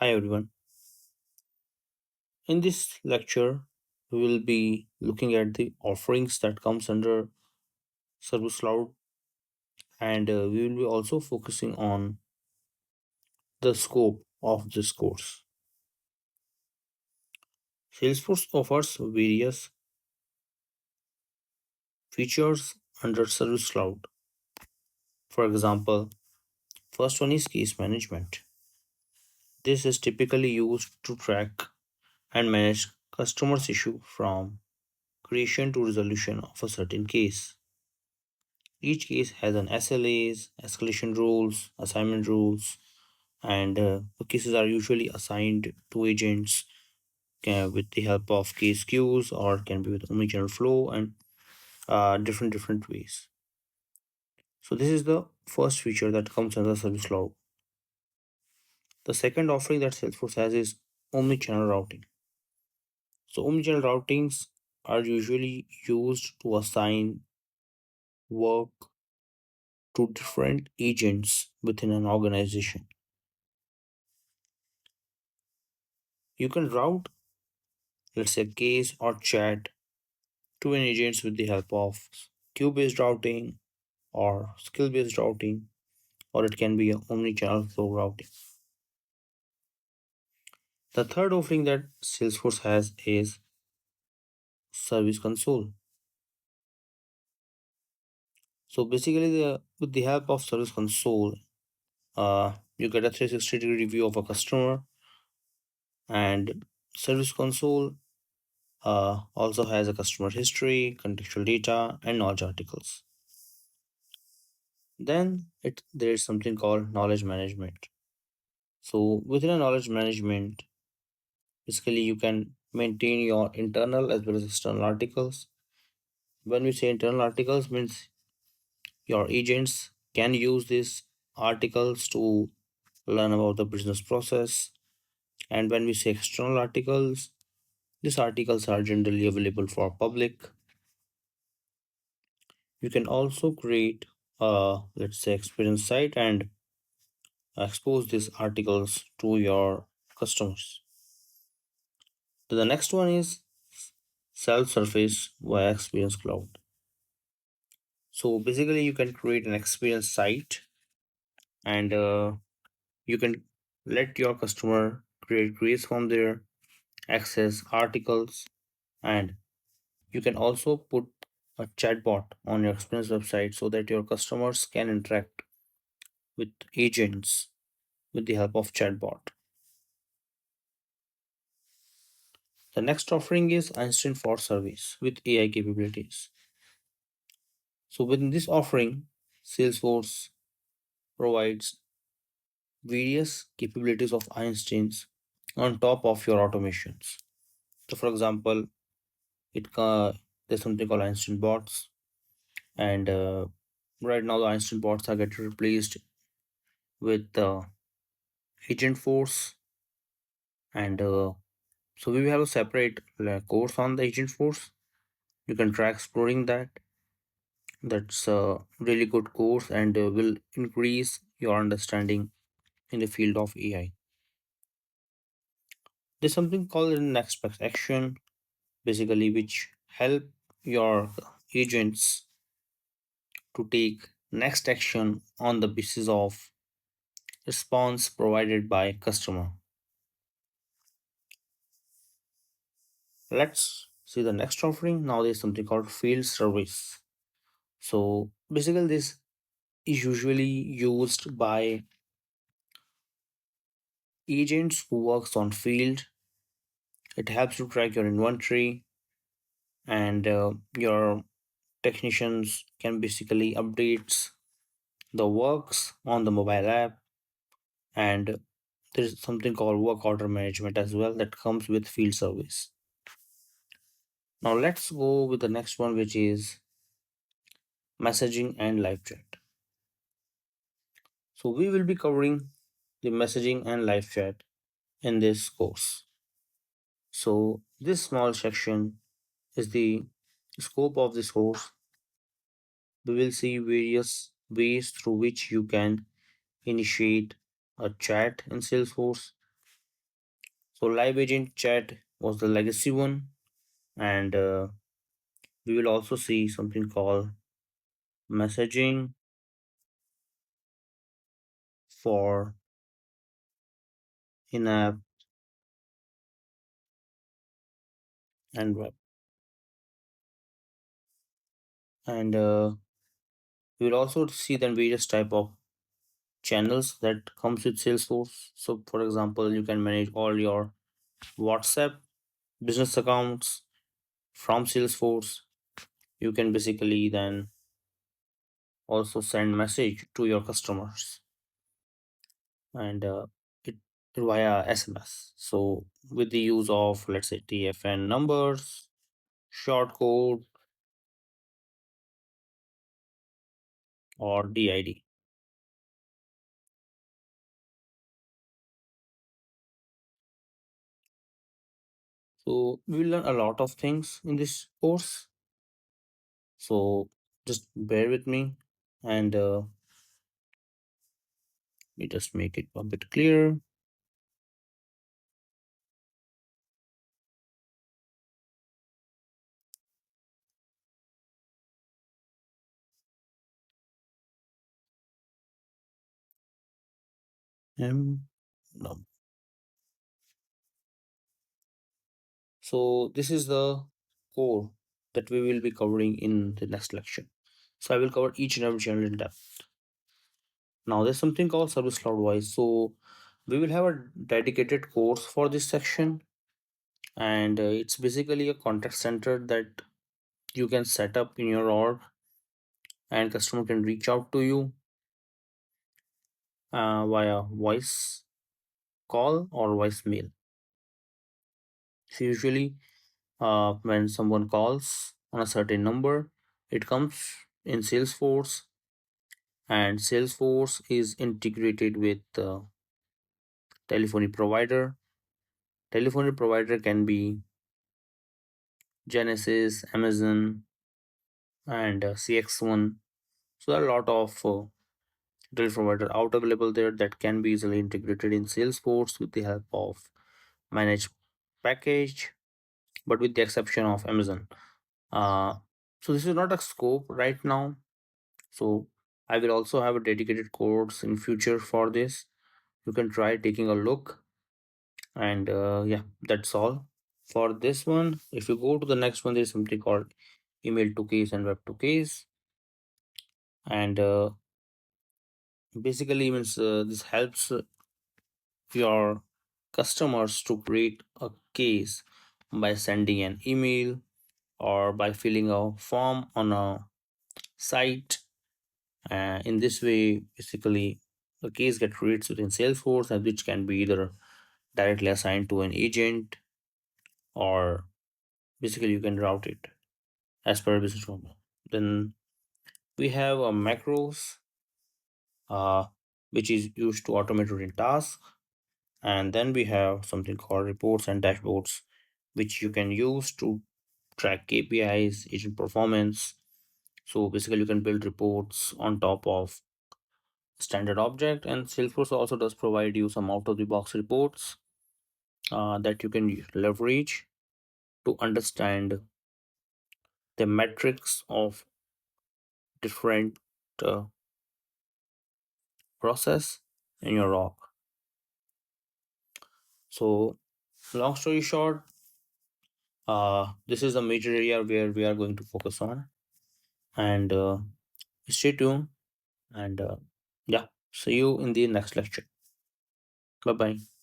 Hi everyone. In this lecture, we will be looking at the offerings that comes under Service Cloud, and we will be also focusing on the scope of this course. Salesforce offers various features under Service Cloud. For example, first one is case management. This is typically used to track and manage customers' issue from creation to resolution of a certain case. Each case has an SLAs, escalation rules, assignment rules, and the cases are usually assigned to agents with the help of case queues or can be with omnichannel flow and different ways. So this is the first feature that comes under Service Cloud. The second offering that Salesforce has is omnichannel routing. So omnichannel routings are usually used to assign work to different agents within an organization. You can route, let's say, case or chat to an agents with the help of queue-based routing or skill-based routing, or it can be a omni-channel flow routing. The third offering that Salesforce has is Service Console. So basically, with the help of Service Console, you get a 360-degree view of a customer, and Service Console also has a customer history, contextual data, and knowledge articles. Then there is something called knowledge management. So within a knowledge management, basically you can maintain your internal as well as external articles. When we say internal articles means your agents can use these articles to learn about the business process. And when we say external articles, these articles are generally available for public. You can also create a, let's say, experience site and expose these articles to your customers. The next one is self-service via Experience Cloud. So basically, you can create an experience site and you can let your customer create grades from there, access articles, and you can also put a chatbot on your experience website so that your customers can interact with agents with the help of chatbot. The next offering is Instant for Service with AI capabilities. So within this offering, Salesforce provides various capabilities of Einsteins on top of your automations. So, for example, there's something called Einstein bots, and right now the Einstein bots are getting replaced with Agent Force, and so we will have a separate course on the Agent Force. You can try exploring that. That's a really good course and will increase your understanding in the field of AI. There's something called the next best action, basically which help your agents to take next action on the basis of response provided by customer. Let's see the next offering. Now there's something called field service. So basically this is usually used by agents who works on field. It helps to track your inventory and your technicians can basically updates the works on the mobile app, and there's something called work order management as well that comes with field service. Now let's go with the next one, which is messaging and live chat. So we will be covering the messaging and live chat in this course. So this small section is the scope of this course. We will see various ways through which you can initiate a chat in Salesforce, So live agent chat was the legacy one, and we will also see something called messaging for in-app and web, and we will also see then various type of channels that comes with Salesforce. So, for example, you can manage all your WhatsApp business accounts from Salesforce. You can basically then also send message to your customers and it via SMS. So with the use of let's say TFN numbers, short code, or DID. So we will learn a lot of things in this course. So just bear with me and we just make it a bit clear. No. So this is the core that we will be covering in the next lecture. So I will cover each and every channel in depth. Now there's something called service cloud voice. So we will have a dedicated course for this section, and it's basically a contact center that you can set up in your org, and customer can reach out to you via voice call or voicemail. So usually, when someone calls on a certain number, it comes in Salesforce, and Salesforce is integrated with telephony provider. Telephony provider can be Genesis, Amazon, and CX1. So there are a lot of telephone provider out available there that can be easily integrated in Salesforce with the help of managed package, but with the exception of Amazon. Uh, so this is not a scope right now. So I will also have a dedicated course in future for this. You can try taking a look, and yeah, that's all for this one. If you go to the next one, there's something called email to case and web to case, and basically means this helps your customers to create a case by sending an email or by filling a form on a site. In this way, basically, the case gets created within Salesforce, and which can be either directly assigned to an agent or basically you can route it as per business model. Then we have a macros, uh, which is used to automate routine tasks. And then we have something called reports and dashboards, which you can use to track KPIs, agent performance. So basically, you can build reports on top of standard object, and Salesforce also does provide you some out of the box reports that you can leverage to understand the metrics of different uh, process in your org. So long story short, this is a major area where we are going to focus on, and stay tuned, and yeah, see you in the next lecture. Bye bye.